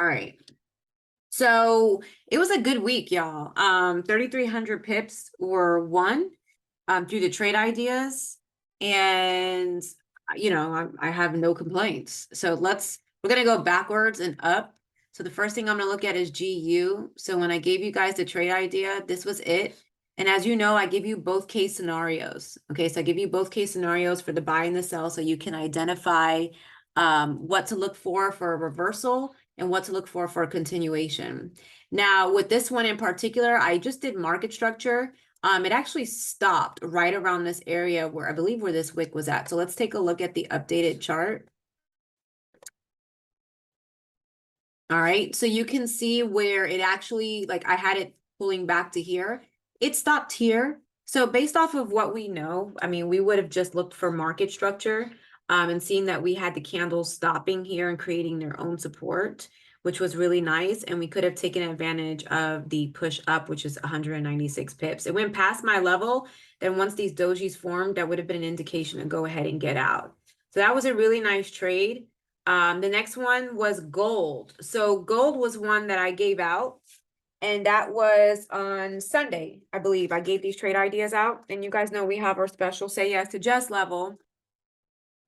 All right. So it was a good week, y'all. 3,300 pips were won through the trade ideas. And, I have no complaints. So we're going to go backwards and up. So the first thing I'm going to look at is GU. So when I gave you guys the trade idea, this was it. And as you know, I give you both case scenarios. Okay, so I give you both case scenarios for the buy and the sell so you can identify what to look for a reversal and what to look for a continuation. Now, with this one in particular, I just did market structure. It actually stopped right around this area where I believe where this wick was at. So let's take a look at the updated chart. All right, so you can see where it actually, like I had it pulling back to here. It stopped here. So based off of what we know, I mean, we would have just looked for market structure and seeing that we had the candles stopping here and creating their own support, which was really nice. And we could have taken advantage of the push up, which is 196 pips. It went past my level. Then once these dojis formed, that would have been an indication to go ahead and get out. So that was a really nice trade. The next one was gold. So gold was one that I gave out, and that was on Sunday, I believe. I gave these trade ideas out, and you guys know we have our special say yes to just level.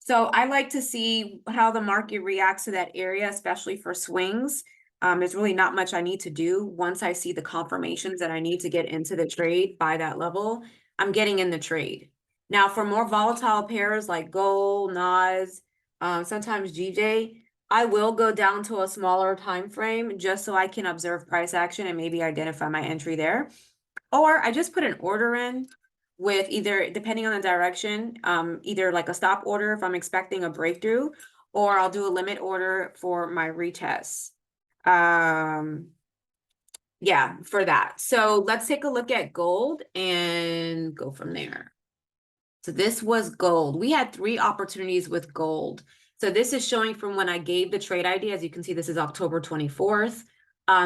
So I like to see how the market reacts to that area, especially for swings. There's really not much I need to do. Once I see the confirmations that I need to get into the trade by that level, I'm getting in the trade. Now, for more volatile pairs like gold, NAS, sometimes GJ, I will go down to a smaller time frame just so I can observe price action and maybe identify my entry there. Or I just put an order in with either, depending on the direction, either like a stop order if I'm expecting a breakthrough, or I'll do a limit order for my retest. Yeah, for that. So let's take a look at gold and go from there. So this was gold. We had 3 opportunities with gold. So this is showing from when I gave the trade idea. As you can see, this is October 24th.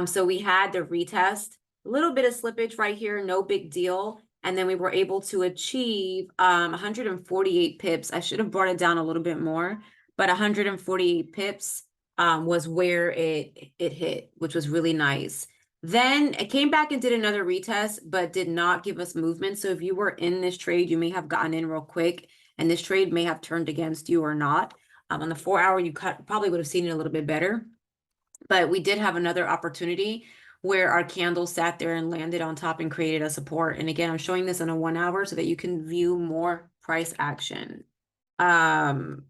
So we had the retest, a little bit of slippage right here, no big deal. And then we were able to achieve 148 pips. I should have brought it down a little bit more, but 148 pips was where it hit, which was really nice. Then it came back and did another retest, but did not give us movement. So if you were in this trade, you may have gotten in real quick, and this trade may have turned against you or not. On the 4-hour, you probably would have seen it a little bit better. But we did have another opportunity where our candle sat there and landed on top and created a support. And again, I'm showing this on a 1-hour so that you can view more price action. And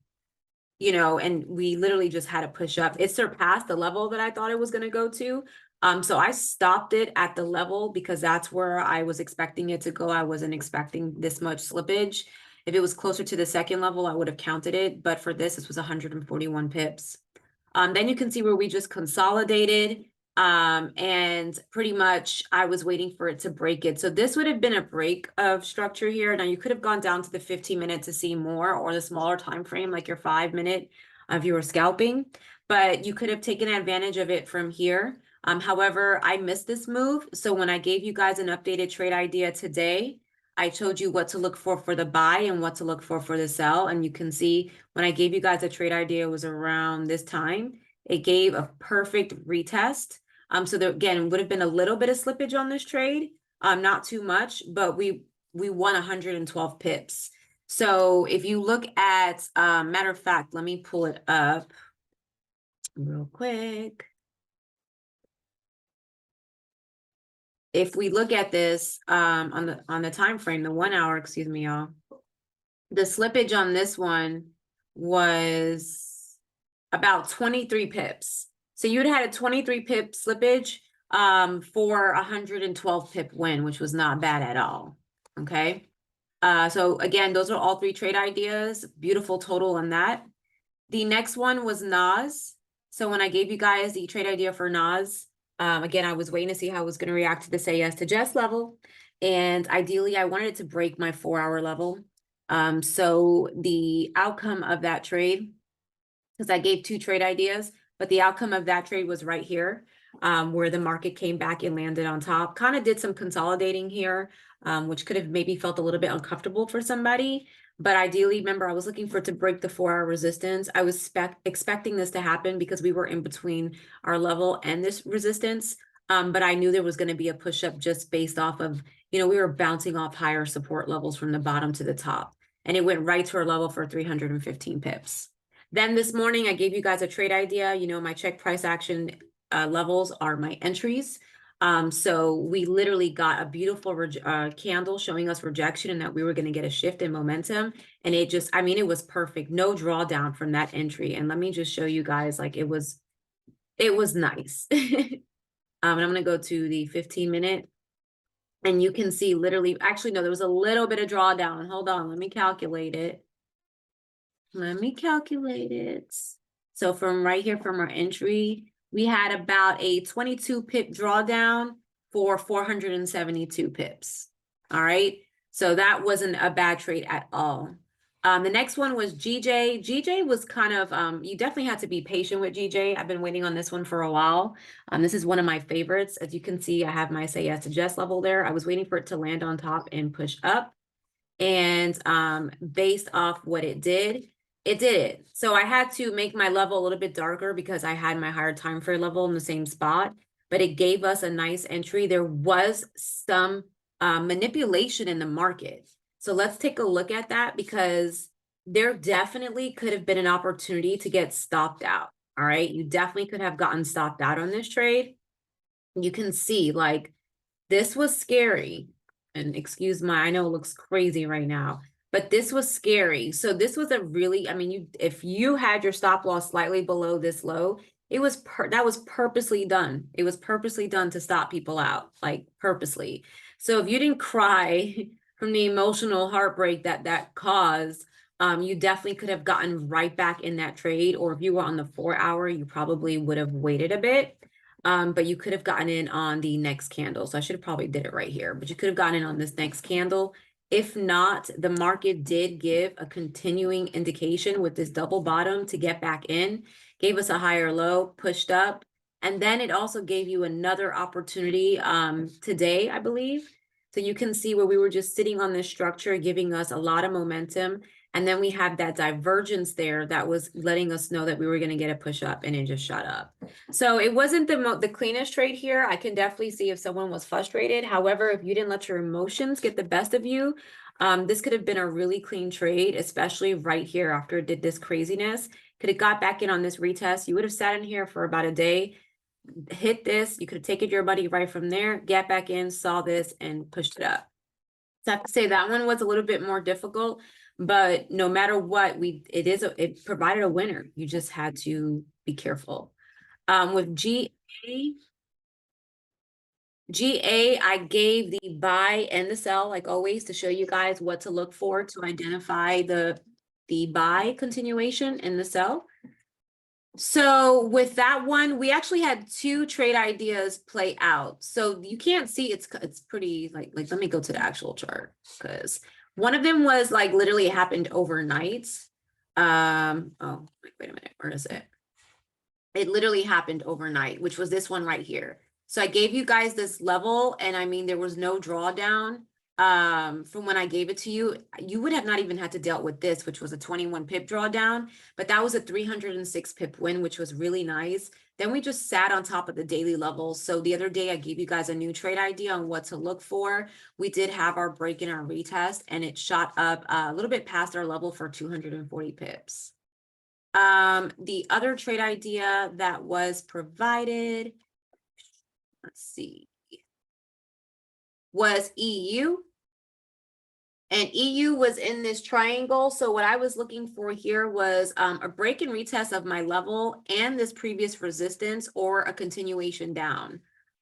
we literally just had to push up. It surpassed the level that I thought it was going to go to. So I stopped it at the level because that's where I was expecting it to go. I wasn't expecting this much slippage. If it was closer to the second level, I would have counted it. But for this was 141 pips. Then you can see where we just consolidated. And pretty much I was waiting for it to break it. So this would have been a break of structure here. Now you could have gone down to the 15-minute to see more, or the smaller time frame, like your 5-minute if you were scalping, but you could have taken advantage of it from here. However, I missed this move. So when I gave you guys an updated trade idea today, I told you what to look for the buy and what to look for the sell. And you can see when I gave you guys a trade idea, it was around this time. It gave a perfect retest. So there, again, would have been a little bit of slippage on this trade, not too much, but we won 112 pips. So if you look at, matter of fact, let me pull it up real quick. If we look at this on the time frame, the 1-hour, excuse me, y'all, the slippage on this one was about 23 pips. So you'd had a 23 pip slippage for 112 pip win, which was not bad at all. Okay. So again, those are all 3 trade ideas. Beautiful total on that. The next one was NAS. So when I gave you guys the trade idea for NAS, again, I was waiting to see how I was going to react to the say yes to just level. And ideally, I wanted it to break my 4-hour level. So the outcome of that trade, because I gave 2 trade ideas, but the outcome of that trade was right here, where the market came back and landed on top. Kind of did some consolidating here, which could have maybe felt a little bit uncomfortable for somebody. But ideally, remember, I was looking for it to break the 4-hour resistance. I was expecting this to happen because we were in between our level and this resistance. But I knew there was going to be a push up just based off of, we were bouncing off higher support levels from the bottom to the top. And it went right to our level for 315 pips. Then this morning, I gave you guys a trade idea. My check price action levels are my entries. So we literally got a beautiful candle showing us rejection and that we were going to get a shift in momentum. And it just, it was perfect. No drawdown from that entry. And let me just show you guys, like it was nice. And I'm going to go to the 15-minute. And you can see literally, actually, no, there was a little bit of drawdown. Hold on, let me calculate it. So from right here, from our entry, we had about a 22 pip drawdown for 472 pips. All right. So that wasn't a bad trade at all. The next one was GJ. GJ was kind of, you definitely had to be patient with GJ. I've been waiting on this one for a while. This is one of my favorites. As you can see, I have my say yes to Jess level there. I was waiting for it to land on top and push up. And based off what it did it. So I had to make my level a little bit darker because I had my higher time frame level in the same spot, but it gave us a nice entry. There was some manipulation in the market. So let's take a look at that because there definitely could have been an opportunity to get stopped out. All right. You definitely could have gotten stopped out on this trade. You can see like this was scary. And excuse I know it looks crazy right now, but this was scary. So this was a really, if you had your stop loss slightly below this low, that was purposely done. It was purposely done to stop people out, like purposely. So if you didn't cry from the emotional heartbreak that caused, you definitely could have gotten right back in that trade. Or if you were on the 4-hour, you probably would have waited a bit. But you could have gotten in on the next candle. So I should have probably did it right here, but you could have gotten in on this next candle. If not, the market did give a continuing indication with this double bottom to get back in, gave us a higher low, pushed up. And then it also gave you another opportunity today, I believe. So you can see where we were just sitting on this structure, giving us a lot of momentum. And then we have that divergence there that was letting us know that we were going to get a push up and it just shot up. So it wasn't the cleanest trade here. I can definitely see if someone was frustrated. However, if you didn't let your emotions get the best of you, this could have been a really clean trade, especially right here after it did this craziness. Could have got back in on this retest. You would have sat in here for about a day, hit this. You could have taken your money right from there, get back in, saw this, and pushed it up. So I have to say that one was a little bit more difficult, but no matter what, it provided a winner. You just had to be careful. With GA, I gave the buy and the sell, like always, to show you guys what to look for to identify the buy continuation and the sell. So with that one, we actually had 2 trade ideas play out. So you can't see it's pretty like let me go to the actual chart because one of them was like literally happened overnight. Oh, wait a minute, where is it? It literally happened overnight, which was this one right here. So I gave you guys this level and there was no drawdown from when I gave it to you. You would have not even had to deal with this, which was a 21 pip drawdown, but that was a 306 pip win, which was really nice. Then we just sat on top of the daily levels. So the other day I gave you guys a new trade idea on what to look for. We did have our break in our retest and it shot up a little bit past our level for 240 pips. The other trade idea that was provided, let's see, was EU. And EU was in this triangle. So what I was looking for here was a break and retest of my level and this previous resistance or a continuation down.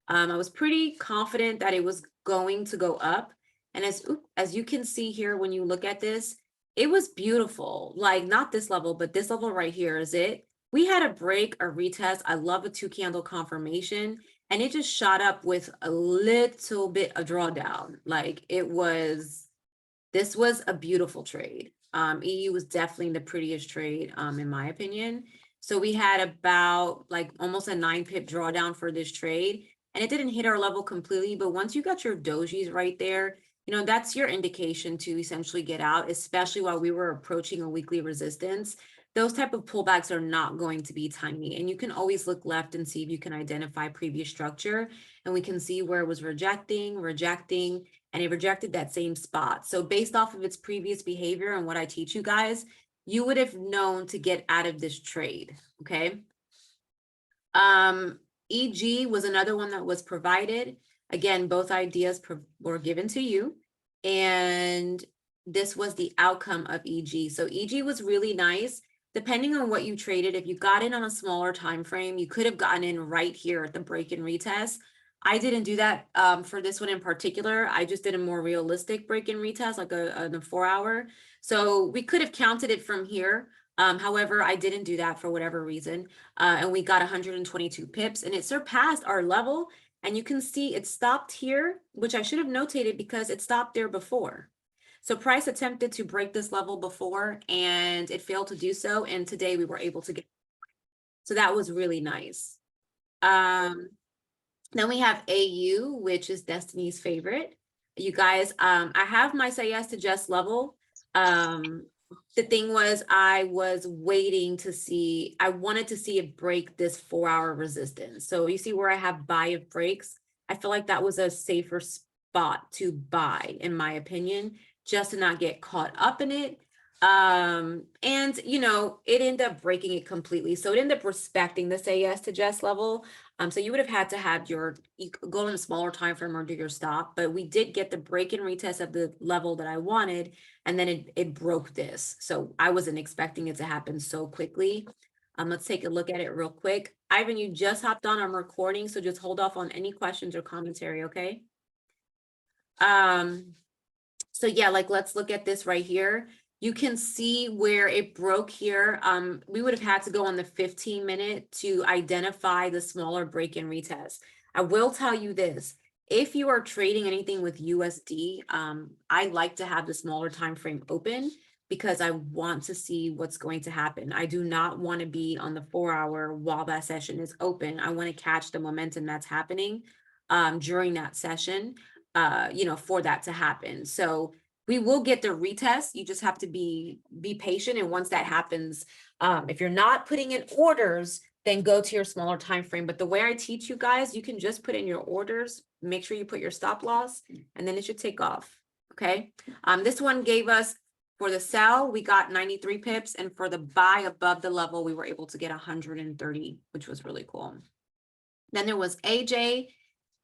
I was pretty confident that it was going to go up. And as you can see here, when you look at this, it was beautiful. Like not this level, but this level right here is it. We had a break, a retest. I love a 2-candle confirmation. And it just shot up with a little bit of drawdown. Like this was a beautiful trade. EU was definitely the prettiest trade, in my opinion. So we had about like almost a 9 pip drawdown for this trade. And it didn't hit our level completely, but once you got your dojis right there, you know, that's your indication to essentially get out, especially while we were approaching a weekly resistance. Those type of pullbacks are not going to be tiny, and you can always look left and see if you can identify previous structure, and we can see where it was rejecting, and it rejected that same spot. So based off of its previous behavior and what I teach you guys, you would have known to get out of this trade, okay? EG was another one that was provided. Again, both ideas were given to you, and this was the outcome of EG. So EG was really nice. Depending on what you traded, if you got in on a smaller time frame, you could have gotten in right here at the break and retest. I didn't do that for this one in particular. I just did a more realistic break and retest, like a 4 hour. So we could have counted it from here. However, I didn't do that for whatever reason. And we got 122 pips, and it surpassed our level. And you can see it stopped here, which I should have notated because it stopped there before. So price attempted to break this level before, and it failed to do so. And today we were able to get, so that was really nice. Then we have AU, which is Destiny's favorite. You guys, I have my say yes to just level. The thing was, I was waiting to see, I wanted to see it break this 4 hour resistance. So you see where I have buy if breaks. I feel like that was a safer spot to buy, in my opinion, just to not get caught up in it. And you know, it ended up breaking it completely. So it ended up respecting the say yes to just level. So you would have had to have your go in a smaller time frame or do your stop, but we did get the break and retest of the level that I wanted, and then it broke this. So I wasn't expecting it to happen so quickly. Let's take a look at it real quick. Ivan, you just hopped on, I'm recording, so just hold off on any questions or commentary, okay? So yeah, like let's look at this right here. You can see where it broke here. We would have had to go on the 15-minute to identify the smaller break and retest. I will tell you this, if you are trading anything with USD, I like to have the smaller time frame open because I want to see what's going to happen. I do not want to be on the 4 hour while that session is open. I want to catch the momentum that's happening during that session, you know, for that to happen. So we will get the retest. You just have to be patient. And once that happens, if you're not putting in orders, then go to your smaller time frame. But the way I teach you guys, you can just put in your orders, make sure you put your stop loss, and then it should take off. Okay. This one gave us, for the sell, we got 93 pips, and for the buy above the level, we were able to get 130, which was really cool. Then there was AJ.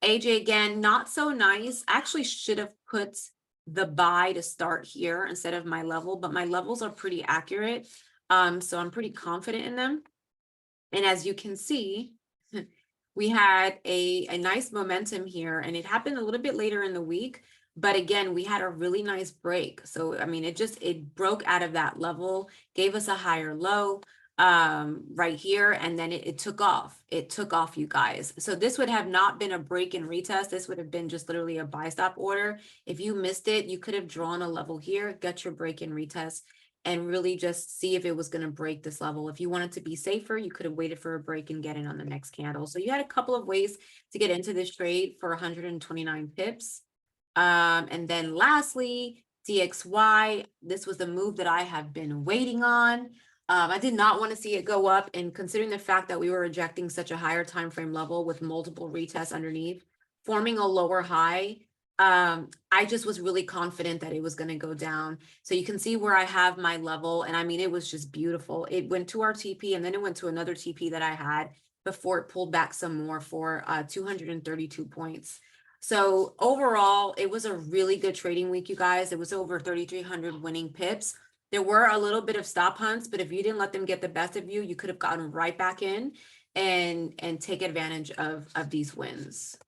AJ again, not so nice. I actually should have put the buy to start here instead of my level, but my levels are pretty accurate. So I'm pretty confident in them. And as you can see, we had a nice momentum here, and it happened a little bit later in the week. But again, we had a really nice break. So, I mean, it broke out of that level, gave us a higher low right here, and then it took off. It took off, you guys. So this would have not been a break and retest. This would have been just literally a buy stop order. If you missed it, you could have drawn a level here, get your break and retest, and really just see if it was going to break this level. If you wanted to be safer, you could have waited for a break and get in on the next candle. So you had a couple of ways to get into this trade for 129 pips. And then lastly, DXY, this was the move that I have been waiting on. I did not want to see it go up, and considering the fact that we were rejecting such a higher time frame level with multiple retests underneath, forming a lower high, I just was really confident that it was going to go down. So you can see where I have my level, and I mean, it was just beautiful. It went to our TP, and then it went to another TP that I had before it pulled back some more for 232 points. So overall, it was a really good trading week, you guys. It was over 3,300 winning pips. There were a little bit of stop hunts, but if you didn't let them get the best of you, you could have gotten right back in and take advantage of these wins.